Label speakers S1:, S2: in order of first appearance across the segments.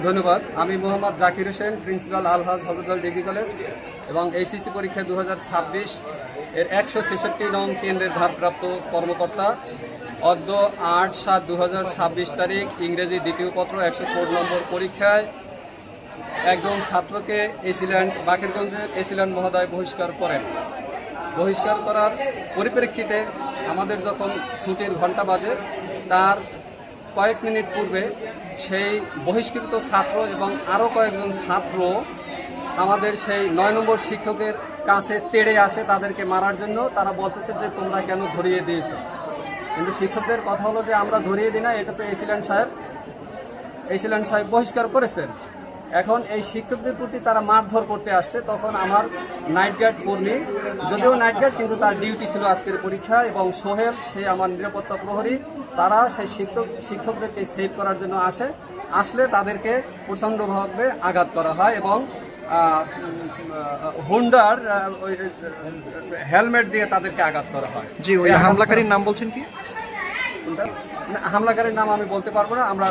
S1: ধন্যবাদ। আমি মোহাম্মদ জাকির হোসেন, প্রিন্সিপাল আলহাজ হযরত degree college এবং এইচএসসি পরীক্ষা 2026 এর 166 নং কেন্দ্রের ভারপ্রাপ্ত কর্মকর্তা। অদ্য 8/7/2026 তারিখ ইংরেজি দ্বিতীয় পত্র 104 নম্বর পরীক্ষায় একজন ছাত্রকে এসিল্যান্ড বাকেরগঞ্জের এসিল্যান্ড মহোদয় বহিষ্কার করেন। বহিষ্কার করার পরিপ্রেক্ষিতে আমাদের যখন ছুটির ঘন্টা বাজে তার কয়েক মিনিট পূর্বে সেই বহিষ্কৃত ছাত্র এবং আরও কয়েকজন ছাত্র আমাদের সেই 9 নম্বর শিক্ষকের কাছে তেড়ে আসে তাদেরকে মারার জন্য। তারা বলতেছে যে তোমরা কেন ধরিয়ে দিয়েছো, কিন্তু শিক্ষকদের কথা হলো যে আমরা ধরিয়ে দিই না, এটা তো এসিল্যান্ড সাহেব বহিষ্কার করেছেন। এখন এই শিক্ষকদের প্রতি তারা মারধর করতে আসছে। তখন আমার নাইট গার্ড কর্মী, যদিও নাইট গার্ড কিন্তু তার ডিউটি ছিল আজকের পরীক্ষা, এবং সোহেল সে আমার নিরাপত্তা প্রহরী, তারা সেই শিক্ষকদেরকে সেভ করার জন্য আসলে তাদেরকে প্রচণ্ডভাবে আঘাত করা হয় এবং হুন্ডার হেলমেট দিয়ে তাদেরকে আঘাত করা হয়।
S2: জি, ওই হামলাকারীর নাম বলছেন কি?
S1: হামলাকারীর নাম আমি বলতে পারবো না, আমরা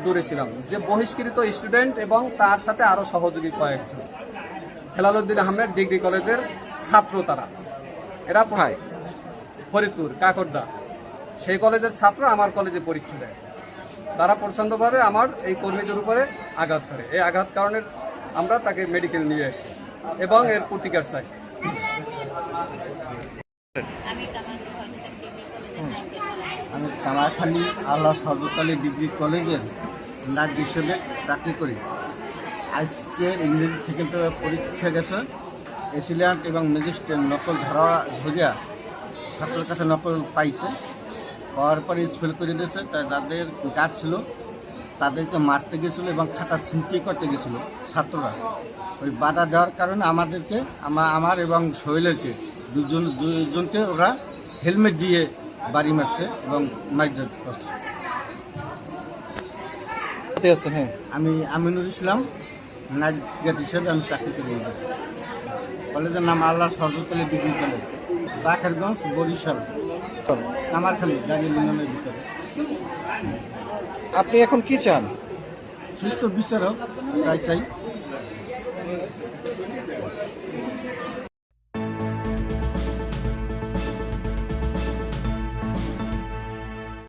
S1: দূরে ছিলাম। যে বহিষ্কৃত স্টুডেন্ট এবং তার সাথে আরো সহযোগী কয়েকজন, হেলালুদ্দিন আহমেদ ডিগ্রি কলেজের ছাত্র, তারা এরা ফরিদপুর কাকরদা সেই কলেজের ছাত্র আমার কলেজে পরীক্ষা দেয়। তারা প্রচণ্ডভাবে আমার এই কর্মীদের উপরে আঘাত করে। এই আঘাত কারণে আমরা তাকে মেডিকেল নিয়ে এসেছি এবং এর প্রতিকার চাই।
S3: আমি কামারখালী আল্লাহ হযরত ডিগ্রি কলেজের নার্স হিসেবে চাকরি করি। আজকে ইংরেজি সেকেন্ড পেপার পরীক্ষা গেছে, এসিল্যান্ড এবং ম্যাজিস্ট্রেট নকল ধরিয়া ছাত্রের কাছে নকল পাইছে, পাওয়ার পরে স্পেল করে দিয়েছে। তাই যাদের গার্ড ছিল তাদেরকে মারতে গেছিলো এবং খাতা ছিনতি করতে গেছিলো ছাত্ররা। ওই বাধা দেওয়ার কারণে আমাদেরকে আমার এবং সোহেলেরকে দুজনকে ওরা হেলমেট দিয়ে বাড়ি মারছে এবং মাইজাত করছে।
S2: হ্যাঁ,
S3: আমি আমিনুল ইসলাম, নাইট গার্ড হিসেবে আমি চাকরি করি। কলেজের নাম আল্লাহ হযরত ডিগ্রি কলেজ, বাকেরগঞ্জ, বরিশাল, কামারখালী, দার্জিলিংয়ের ভিতরে।
S2: আপনি এখন কি চান?
S3: সুষ্ঠু বিচারক তাই চাই।